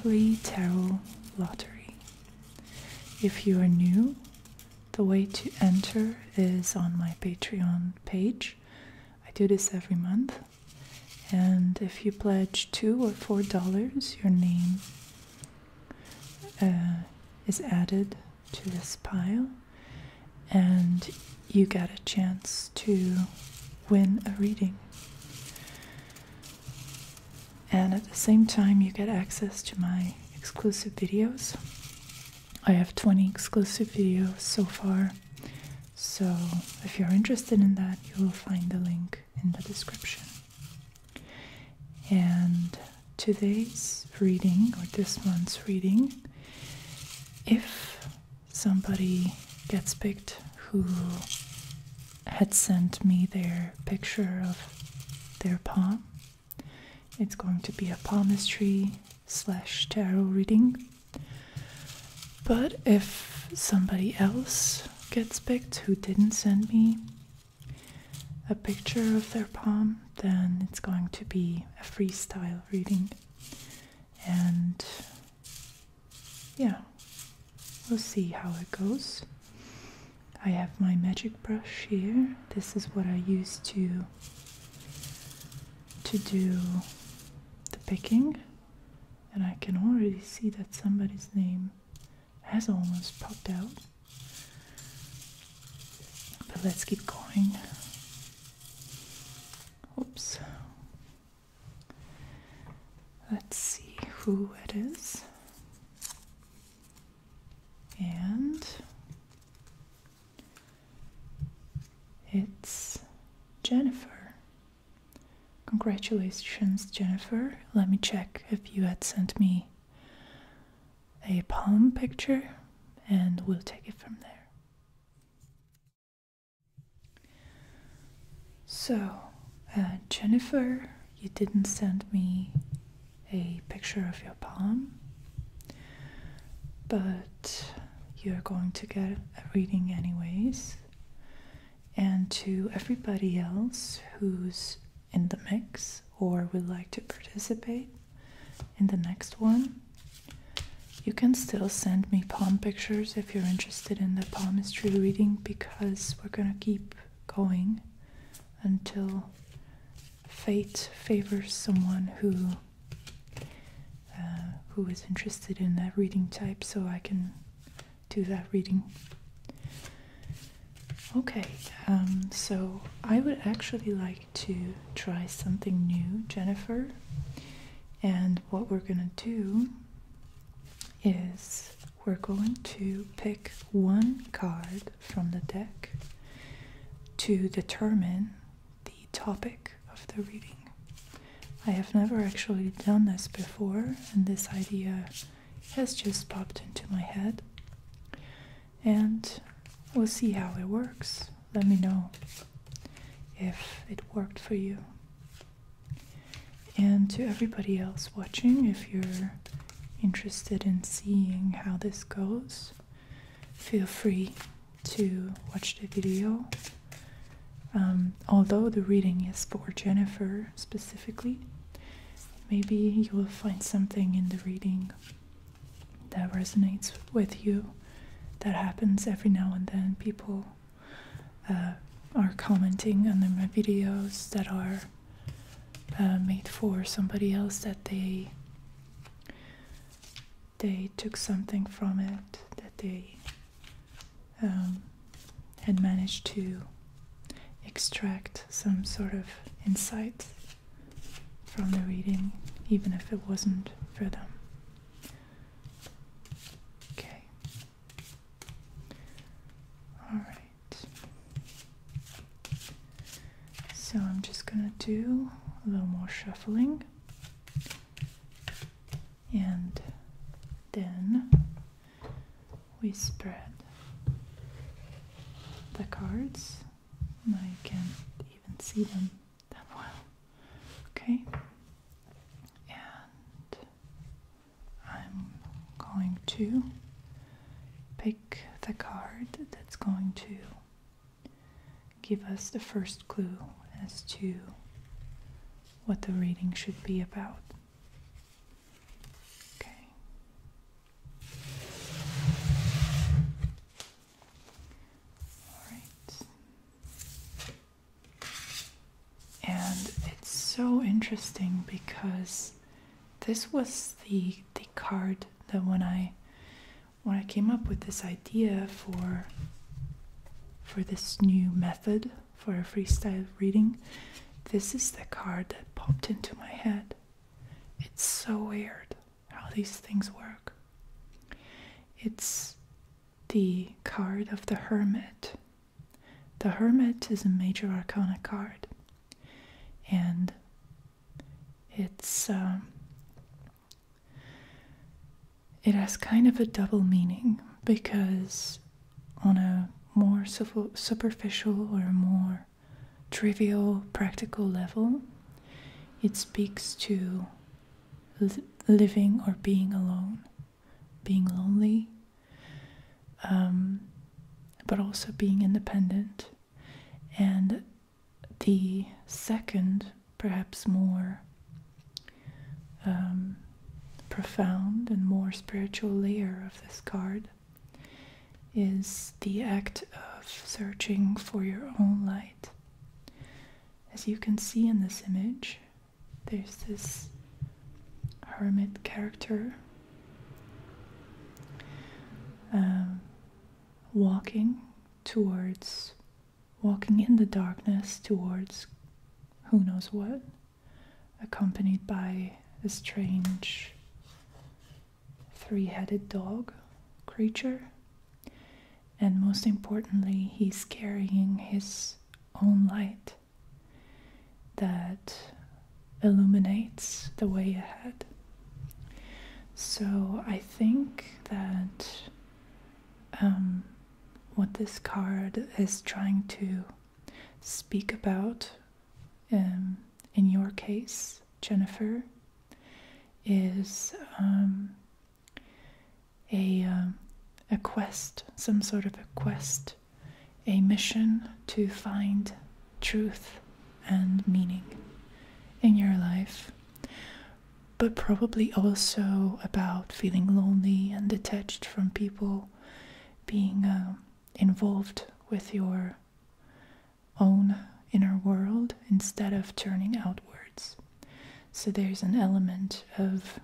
monthly tarot lottery. If you are new, the way to enter is on my Patreon page. I do this every month. And if you pledge $2 or $4, your name is added to this pile, and you get a chance to win a reading. And at the same time, you get access to my exclusive videos. I have 20 exclusive videos so far, so if you're interested in that, you will find the link in the description. And today's reading, or this month's reading, if somebody gets picked who had sent me their picture of their palm, it's going to be a palmistry / tarot reading. But if somebody else gets picked who didn't send me a picture of their palm, then it's going to be a freestyle reading. And yeah, we'll see how it goes. I have my magic brush here. This is what I use to do the picking, and I can already see that somebody's name has almost popped out. But let's keep going. Oops. Let's see who it is. And it's Jennifer. Congratulations, Jennifer. Let me check if you had sent me a palm picture, and we'll take it from there. So, Jennifer, you didn't send me a picture of your palm, but you're going to get a reading anyways. And to everybody else who's in the mix or would like to participate in the next one, you can still send me palm pictures if you're interested in the palmistry reading, because we're gonna keep going until fate favors someone who is interested in that reading type, so I can do that reading. Okay, so I would actually like to try something new, Jennifer. And what we're gonna do is we're going to pick one card from the deck to determine the topic of the reading. I have never actually done this before, and this idea has just popped into my head. And we'll see how it works. Let me know if it worked for you. And to everybody else watching, if you're interested in seeing how this goes, feel free to watch the video. Although the reading is for Jennifer specifically, maybe you will find something in the reading that resonates with you. That happens every now and then. People are commenting under my videos that are made for somebody else, that they took something from it, that they had managed to extract some sort of insight from the reading, even if it wasn't for them. Okay. Alright. So I'm just gonna do a little more shuffling, and then we spread the cards. I can't even see them that well. Okay, and I'm going to pick the card that's going to give us the first clue as to what the reading should be about. Okay. so interesting because this was the card that when I came up with this idea for this new method for a freestyle reading, this is the card that popped into my head. It's so weird how these things work. It's the card of the Hermit. The Hermit is a major arcana card, and it has kind of a double meaning, because on a more superficial or more trivial, practical level, it speaks to living or being alone, being lonely, but also being independent. And the second, perhaps more profound and more spiritual layer of this card is the act of searching for your own light. As you can see in this image, there's this hermit character walking in the darkness towards who knows what, accompanied by a strange three-headed dog creature. And most importantly, he's carrying his own light that illuminates the way ahead. So I think that what this card is trying to speak about, in your case, Jennifer, is a quest, some sort of a quest, a mission to find truth and meaning in your life, but probably also about feeling lonely and detached from people, being involved with your own inner world instead of turning outwards. So there's an element of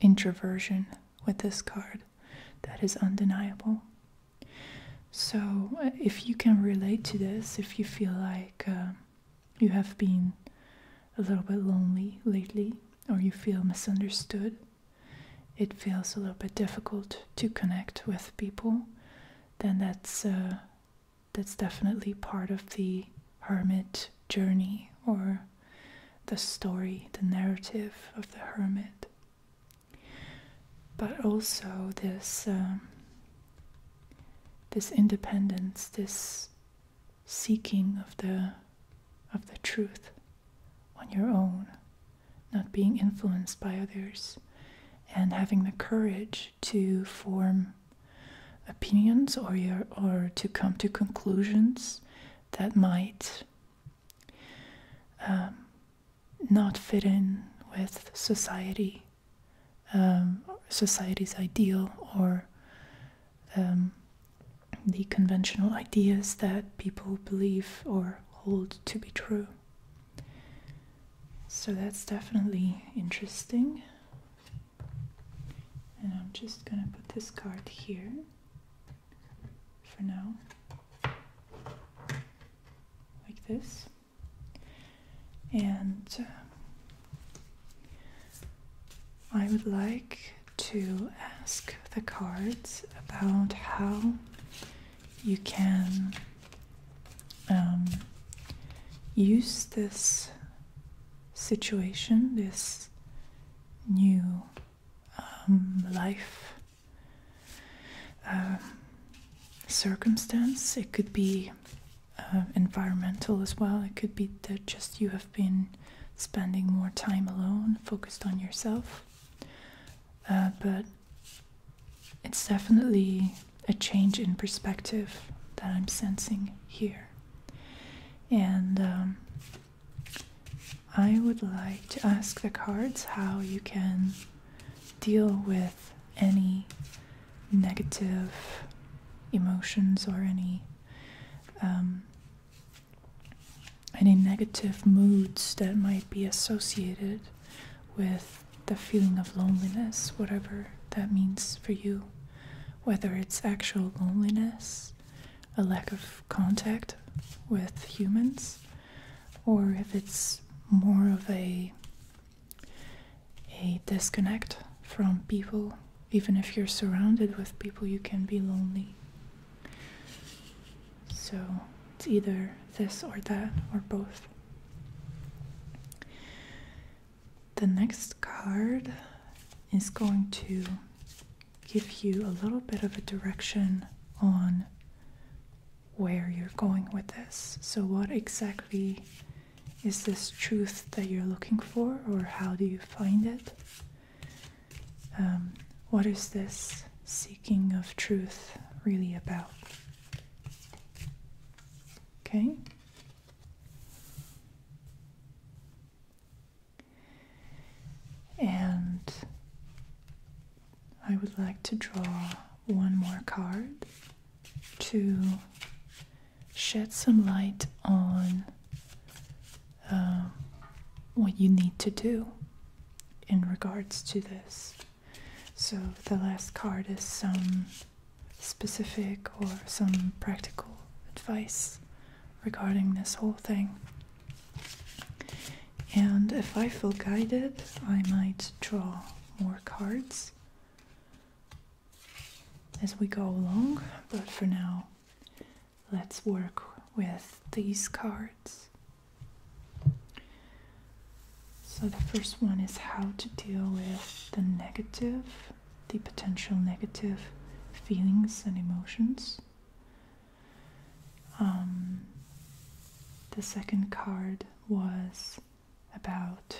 introversion with this card that is undeniable. So if you can relate to this, if you feel like you have been a little bit lonely lately, or you feel misunderstood, it feels a little bit difficult to connect with people, then that's definitely part of the hermit journey, or the story, the narrative of the hermit. But also this independence, this seeking of the truth on your own, not being influenced by others, and having the courage to form opinions or to come to conclusions that might not fit in with society, society's ideal, or the conventional ideas that people believe or hold to be true. So that's definitely interesting. And I'm just going to put this card here for now, like this. And I would like to ask the cards about how you can use this situation, this new life circumstance. It could be environmental as well. It could be that just you have been spending more time alone, focused on yourself. But it's definitely a change in perspective that I'm sensing here. And I would like to ask the cards how you can deal with any negative emotions or any any negative moods that might be associated with the feeling of loneliness, whatever that means for you. Whether it's actual loneliness, a lack of contact with humans, or if it's more of a disconnect from people. Even if you're surrounded with people, you can be lonely. So it's either this or that, or both. The next card is going to give you a little bit of a direction on where you're going with this. So what exactly is this truth that you're looking for, or how do you find it? What is this seeking of truth really about? Okay? And I would like to draw one more card to shed some light on what you need to do in regards to this. So the last card is some specific or some practical advice regarding this whole thing. And if I feel guided, I might draw more cards as we go along, but for now, let's work with these cards. So the first one is how to deal with the potential negative feelings and emotions. The second card was about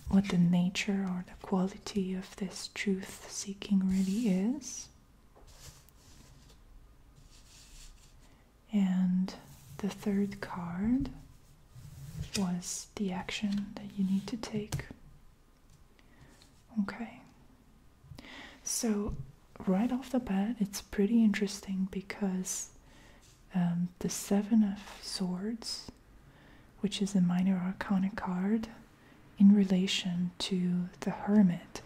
what the nature or the quality of this truth seeking really is. And the third card was the action that you need to take. Okay. So right off the bat, it's pretty interesting because the Seven of Swords, which is a minor arcana card in relation to the Hermit,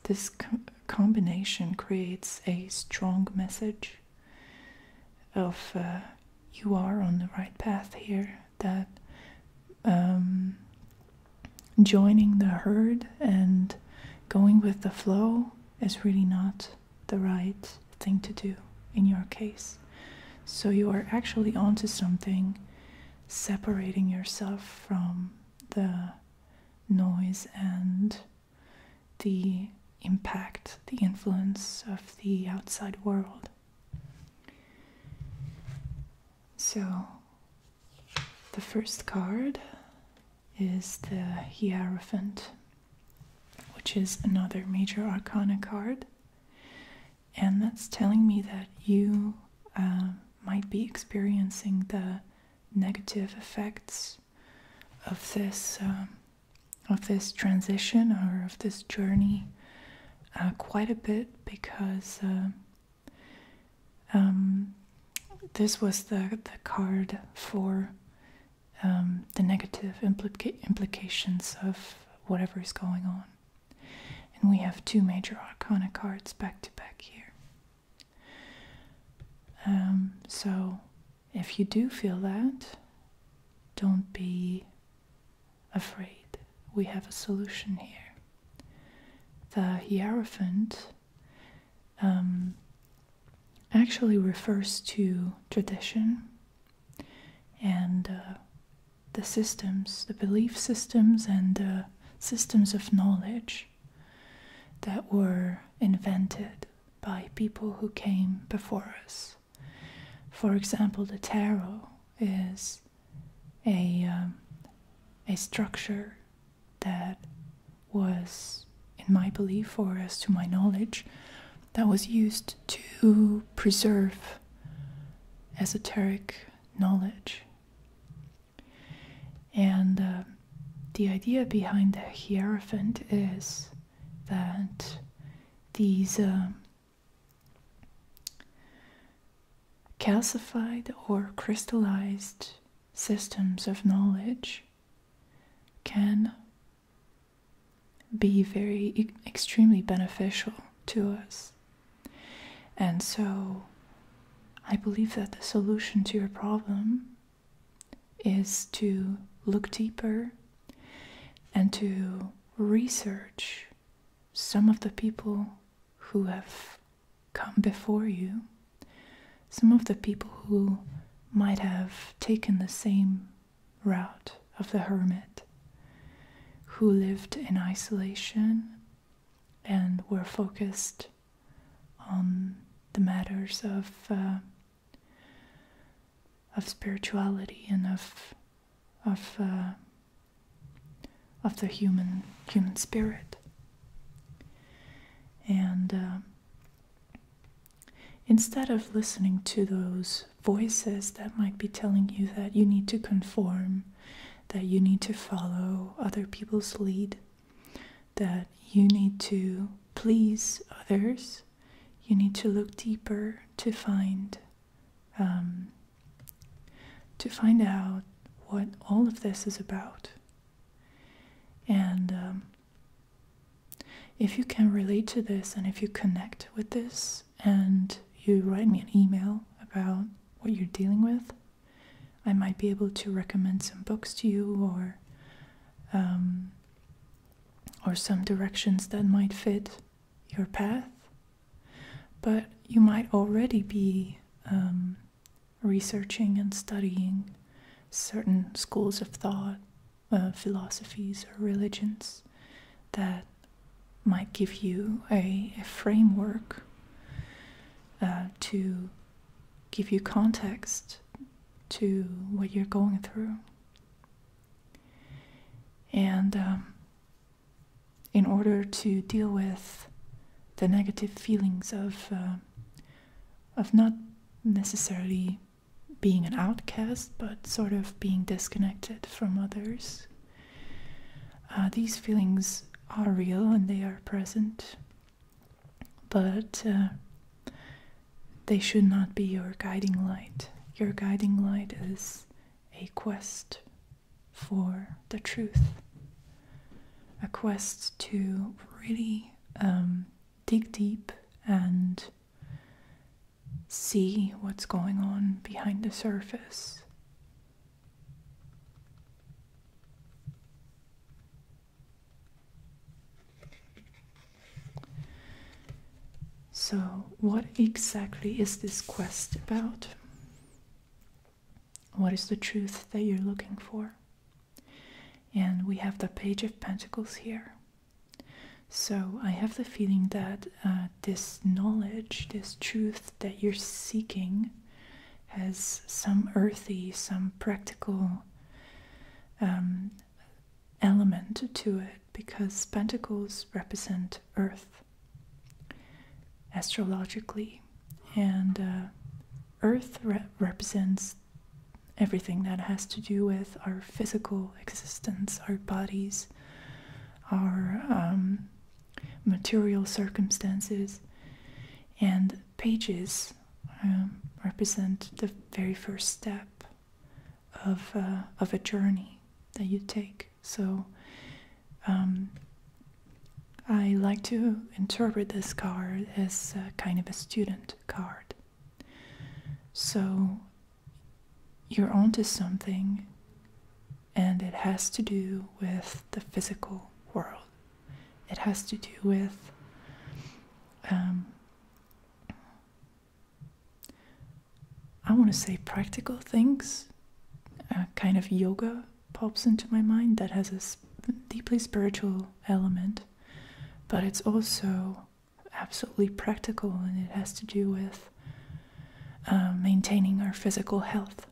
this combination creates a strong message of you are on the right path here, that joining the herd and going with the flow is really not the right thing to do in your case. So you are actually onto something, separating yourself from the noise and the impact, the influence of the outside world. So the first card is the Hierophant, which is another major arcana card, and that's telling me that you might be experiencing the negative effects of this transition or of this journey quite a bit, because this was the card for the negative implications of whatever is going on. And we have two major arcana cards back to back here. So if you do feel that, don't be afraid. We have a solution here. The Hierophant actually refers to tradition and the systems, the belief systems and the systems of knowledge that were invented by people who came before us. For example, the tarot is a structure that was, in my belief, or as to my knowledge, that was used to preserve esoteric knowledge. And the idea behind the Hierophant is that these calcified or crystallized systems of knowledge can be extremely beneficial to us. And so I believe that the solution to your problem is to look deeper and to research some of the people who have come before you, some of the people who might have taken the same route of the hermit, who lived in isolation and were focused on the matters of spirituality and of the human spirit. And instead of listening to those voices that might be telling you that you need to conform, that you need to follow other people's lead, that you need to please others, you need to look deeper to find out what all of this is about. And if you can relate to this, and if you connect with this, and you write me an email about what you're dealing with, I might be able to recommend some books to you, or some directions that might fit your path. But you might already be researching and studying certain schools of thought, philosophies or religions that might give you a framework to give you context to what you're going through. And in order to deal with the negative feelings of not necessarily being an outcast, but sort of being disconnected from others, these feelings are real and they are present, but they should not be your guiding light. Your guiding light is a quest for the truth, a quest to really dig deep and see what's going on behind the surface. So, what exactly is this quest about? What is the truth that you're looking for? And we have the Page of Pentacles here. So I have the feeling that this knowledge, this truth that you're seeking, has some earthy, some practical element to it, because pentacles represent earth astrologically, and earth represents everything that has to do with our physical existence, our bodies, our material circumstances, and pages represent the very first step of a journey that you take. So I like to interpret this card as kind of a student card. So you're onto something, and it has to do with the physical world. It has to do with I want to say practical things. Kind of yoga pops into my mind that has a deeply spiritual element, but it's also absolutely practical, and it has to do with maintaining our physical health.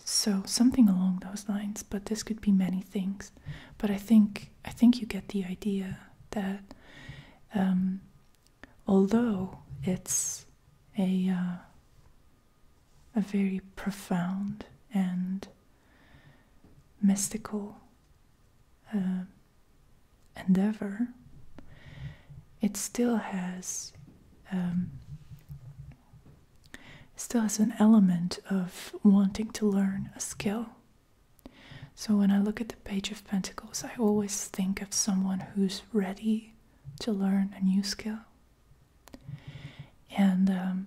So something along those lines, but this could be many things. But I think you get the idea that although it's a very profound and mystical endeavor, it still has still has an element of wanting to learn a skill. So when I look at the Page of Pentacles, I always think of someone who's ready to learn a new skill. And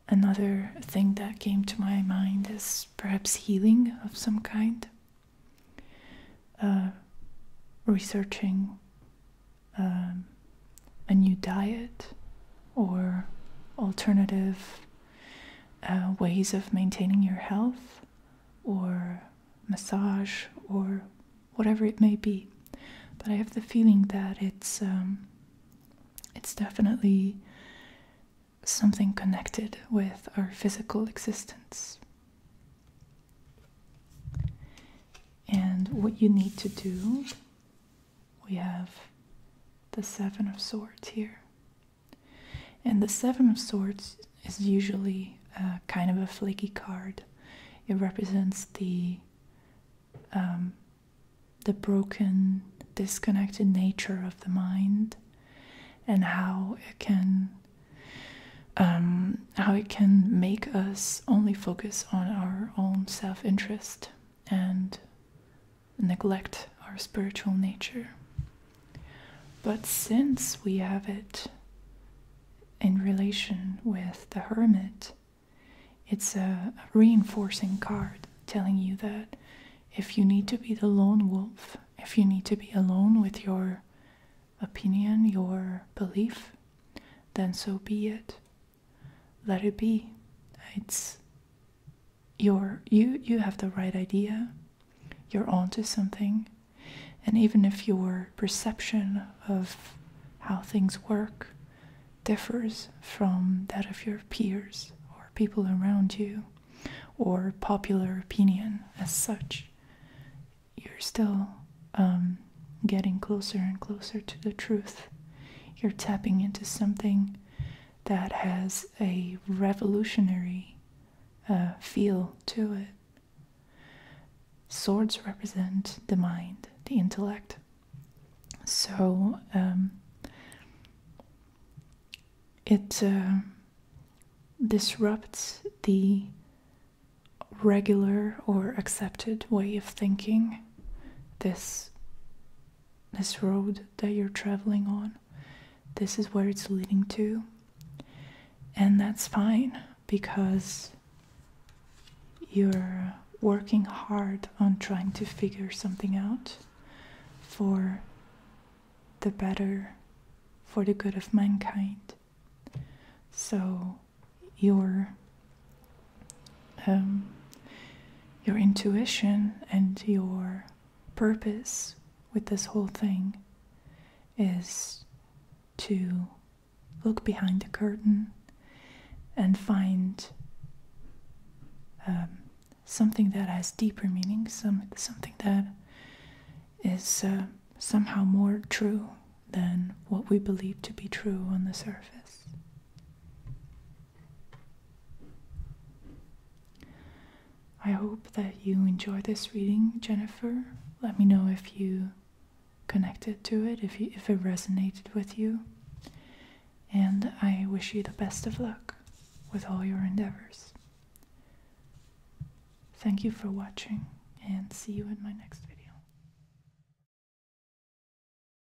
another thing that came to my mind is perhaps healing of some kind. Researching a new diet or alternative ways of maintaining your health, or massage, or whatever it may be. But I have the feeling that it's definitely something connected with our physical existence. And what you need to do, we have the Seven of Swords here. And the Seven of Swords is usually kind of a flaky card. It represents the broken, disconnected nature of the mind, and how it can make us only focus on our own self-interest and neglect our spiritual nature. But since we have it in relation with the Hermit, it's a reinforcing card telling you that if you need to be the lone wolf, if you need to be alone with your opinion, your belief, then so be it. Let it be. You have the right idea. You're onto something. And even if your perception of how things work differs from that of your peers or people around you, or popular opinion as such, you're still getting closer and closer to the truth. You're tapping into something that has a revolutionary feel to it. Swords represent the mind, the intellect. So it disrupts the regular or accepted way of thinking, this road that you're traveling on. This is where it's leading to. And that's fine, because you're working hard on trying to figure something out for the better, for the good of mankind. So your intuition and your purpose with this whole thing is to look behind the curtain and find something that has deeper meaning, something that is somehow more true than what we believe to be true on the surface. I hope that you enjoy this reading, Jennifer. Let me know if you connected to it, if it resonated with you. And I wish you the best of luck with all your endeavors. Thank you for watching, and see you in my next video.